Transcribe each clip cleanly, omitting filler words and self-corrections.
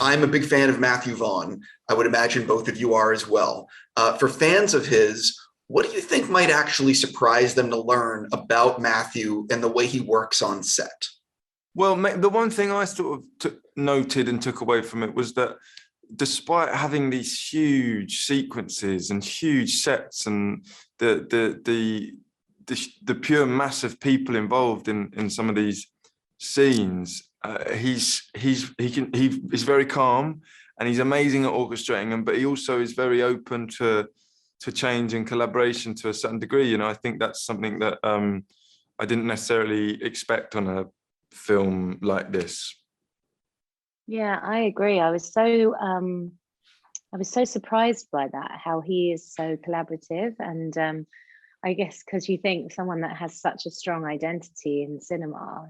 I'm a big fan of Matthew Vaughn. I would imagine both of you are as well. For fans of his, what do you think might actually surprise them to learn about Matthew and the way he works on set? Well, the one thing I sort of noted and took away from it was that despite having these huge sequences and huge sets and the pure mass of people involved in some of these scenes, he's very calm and he's amazing at orchestrating them, but he also is very open to change and collaboration to a certain degree. You know, I think that's something that I didn't necessarily expect on a film like this. Yeah, I agree. I was so surprised by that, how he is so collaborative. And I guess because you think someone that has such a strong identity in cinema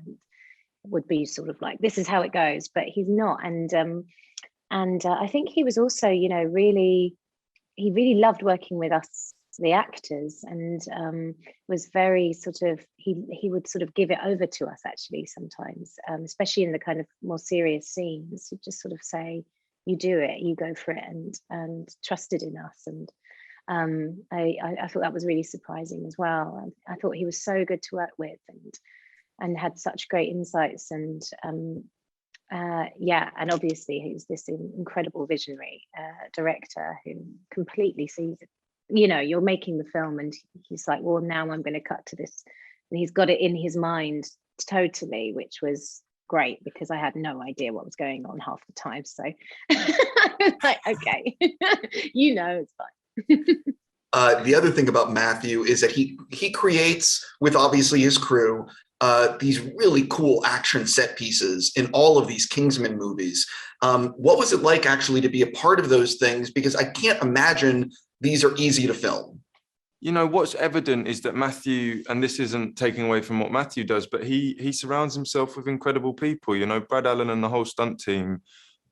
would be sort of like, this is how it goes, but he's not. And I think he was also, you know, he really loved working with us, the actors, and was very sort of, he would sort of give it over to us actually sometimes, especially in the kind of more serious scenes. He'd just sort of say, you do it, you go for it, and trusted in us. And I thought that was really surprising as well. I thought he was so good to work with and had such great insights. And yeah, and obviously he's this incredible visionary director who completely sees it. You know, you're making the film and he's like, well, now I'm going to cut to this, and he's got it in his mind totally, which was great because I had no idea what was going on half the time. So I was like, okay, you know, it's fine. The other thing about Matthew is that he creates, with obviously his crew, these really cool action set pieces in all of these Kingsman movies. What was it like actually to be a part of those things? Because I can't imagine these are easy to film. You know, what's evident is that Matthew, and this isn't taking away from what Matthew does, but he surrounds himself with incredible people. You know, Brad Allen and the whole stunt team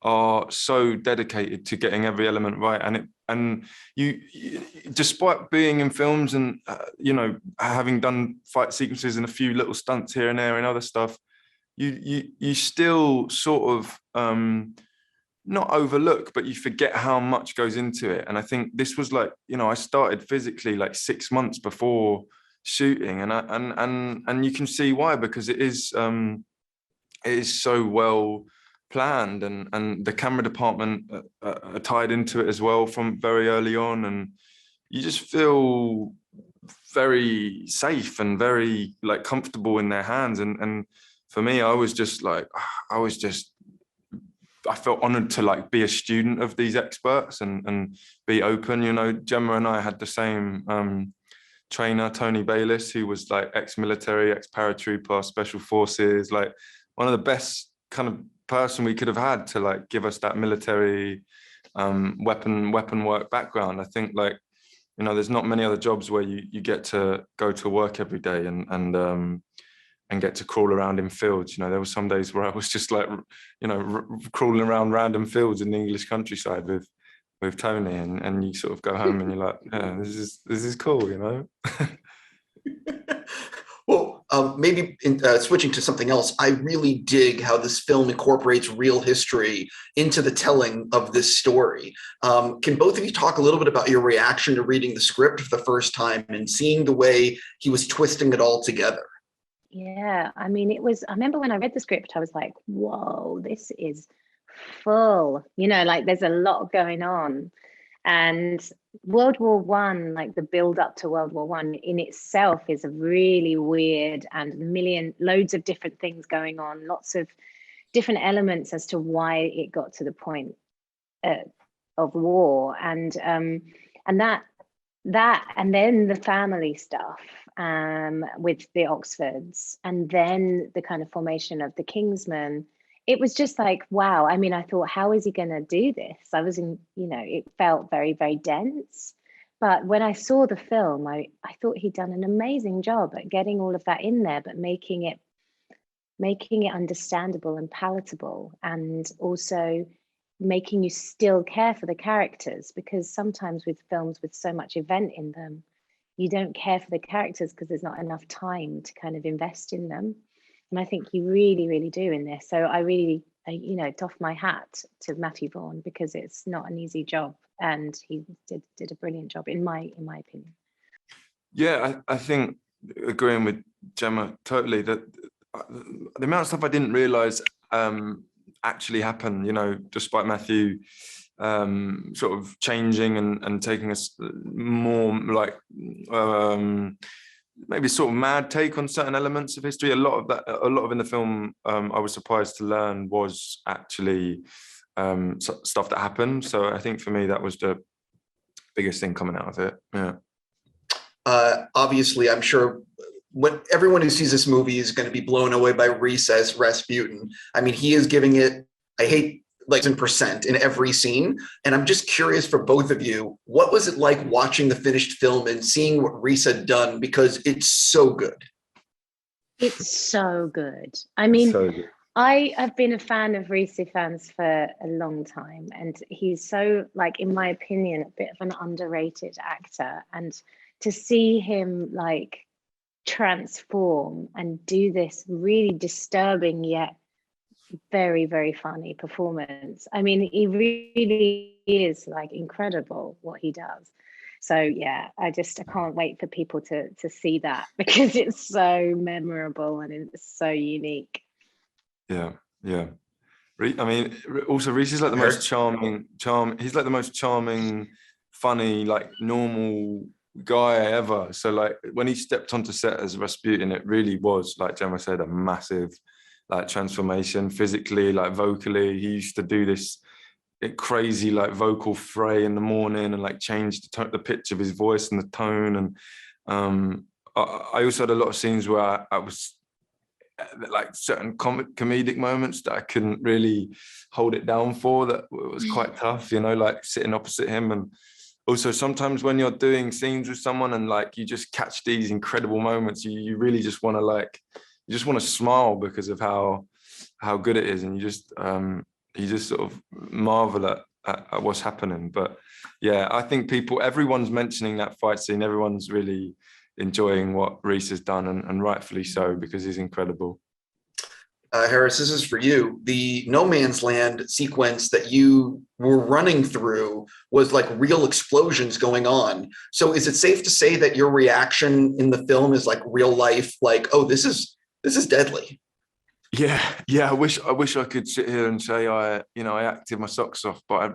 are so dedicated to getting every element right. And you despite being in films and, you know, having done fight sequences and a few little stunts here and there and other stuff, you still sort of, not overlook, but you forget how much goes into it. And I think this was like, you know, I started physically like 6 months before shooting, and you can see why, because it is so well planned, and the camera department are tied into it as well from very early on, and you just feel very safe and very like comfortable in their hands. And for me, I was just like, I felt honored to like be a student of these experts and be open. You know, Gemma and I had the same trainer, Tony Bayliss, who was like ex-military, ex-paratrooper, special forces, like one of the best kind of person we could have had to like give us that military weapon work background. I think, like, you know, there's not many other jobs where you get to go to work every day and get to crawl around in fields. You know, there were some days where I was just like, you know, crawling around random fields in the English countryside with Tony, and you sort of go home and you're like, yeah, this is cool, you know. Well, maybe switching to something else, I really dig how this film incorporates real history into the telling of this story. Can both of you talk a little bit about your reaction to reading the script for the first time and seeing the way he was twisting it all together? Yeah, I mean, I remember when I read the script, I was like, whoa, this is full, you know, like there's a lot going on. And World War One, like the build up to World War One in itself is a really weird and loads of different things going on, lots of different elements as to why it got to the point of war. And that and then the family stuff with the Oxfords, and then the kind of formation of the Kingsman. It was just like, wow. I mean, I thought, how is he going to do this? I was in, you know, it felt very, very dense. But when I saw the film, I thought he'd done an amazing job at getting all of that in there, but making it understandable and palatable, and also making you still care for the characters, because sometimes with films with so much event in them, you don't care for the characters because there's not enough time to kind of invest in them. And I think you really, really do in this. So I really you know, doff my hat to Matthew Vaughn, because it's not an easy job, and he did a brilliant job in my opinion. Yeah, I think agreeing with Gemma totally, that the amount of stuff I didn't realize actually happened, you know, despite Matthew sort of changing and taking a more like maybe sort of mad take on certain elements of history. A lot of in the film I was surprised to learn was actually stuff that happened. So I think for me that was the biggest thing coming out of it. Yeah. Obviously, I'm sure everyone who sees this movie is going to be blown away by Rhys as Rasputin. I mean, he is giving it, I hate like 100% in every scene. And I'm just curious for both of you, what was it like watching the finished film and seeing what Rhys had done? Because it's so good. It's so good. I mean, so good. I have been a fan of Rhys Ifans for a long time, and he's so, like, in my opinion, a bit of an underrated actor. And to see him like transform and do this really disturbing yet very, very funny performance. I mean, he really is like incredible what he does. So yeah, I can't wait for people to see that, because it's so memorable and it's so unique. Yeah. I mean, also Rhys is like the most charming. He's like the most charming, funny, like normal guy ever. So like when he stepped onto set as Rasputin, it really was, like Gemma said, a massive like transformation physically, like vocally. He used to do this crazy like vocal fray in the morning and like change the pitch of his voice and the tone. And I also had a lot of scenes where I was like certain comedic moments that I couldn't really hold it down for, that was quite tough, you know, like sitting opposite him. And also sometimes when you're doing scenes with someone and like you just catch these incredible moments, you really just want to smile because of how good it is, and you just sort of marvel at what's happening. But yeah, I think everyone's mentioning that fight scene. Everyone's really enjoying what Rhys has done, and rightfully so, because he's incredible. Harris, this is for you. The no man's land sequence that you were running through was like real explosions going on. So is it safe to say that your reaction in the film is like real life, like, oh, this is deadly? Yeah. I wish I could sit here and say I acted my socks off, but I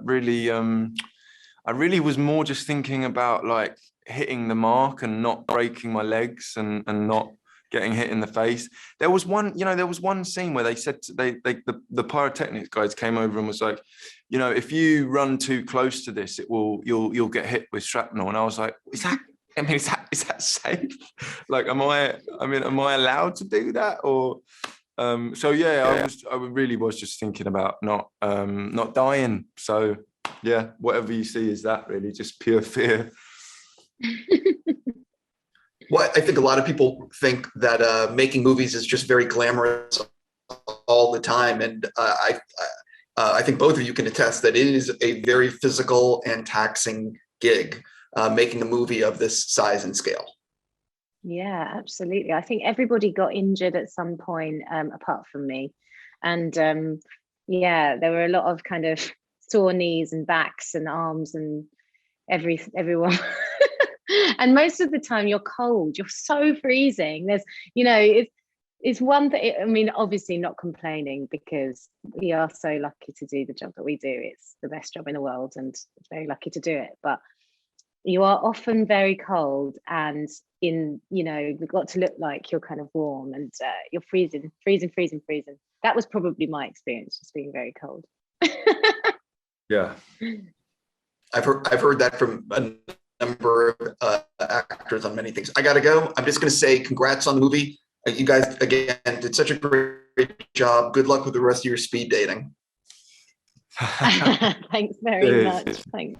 really was more just thinking about like hitting the mark and not breaking my legs and not getting hit in the face. There was one scene where they said the pyrotechnics guys came over and was like, you know, if you run too close to this, you'll get hit with shrapnel. And I was like, is that safe? Like, am I allowed to do that? Or so yeah, I really was just thinking about not dying. So yeah, whatever you see is that, really just pure fear. Well, I think a lot of people think that making movies is just very glamorous all the time, and I think both of you can attest that it is a very physical and taxing gig, making a movie of this size and scale. Yeah, absolutely. I think everybody got injured at some point, apart from me, and yeah, there were a lot of kind of sore knees and backs and arms and everyone. And most of the time you're cold, you're so freezing. There's, you know, it's one thing. I mean, obviously not complaining, because we are so lucky to do the job that we do. It's the best job in the world, and very lucky to do it. But you are often very cold, and you've got to look like you're kind of warm, and you're freezing. That was probably my experience, just being very cold. Yeah, I've heard that from a number of actors on many things. I gotta go. I'm just gonna say congrats on the movie. You guys, again, did such a great job. Good luck with the rest of your speed dating. Thanks very much. Thanks.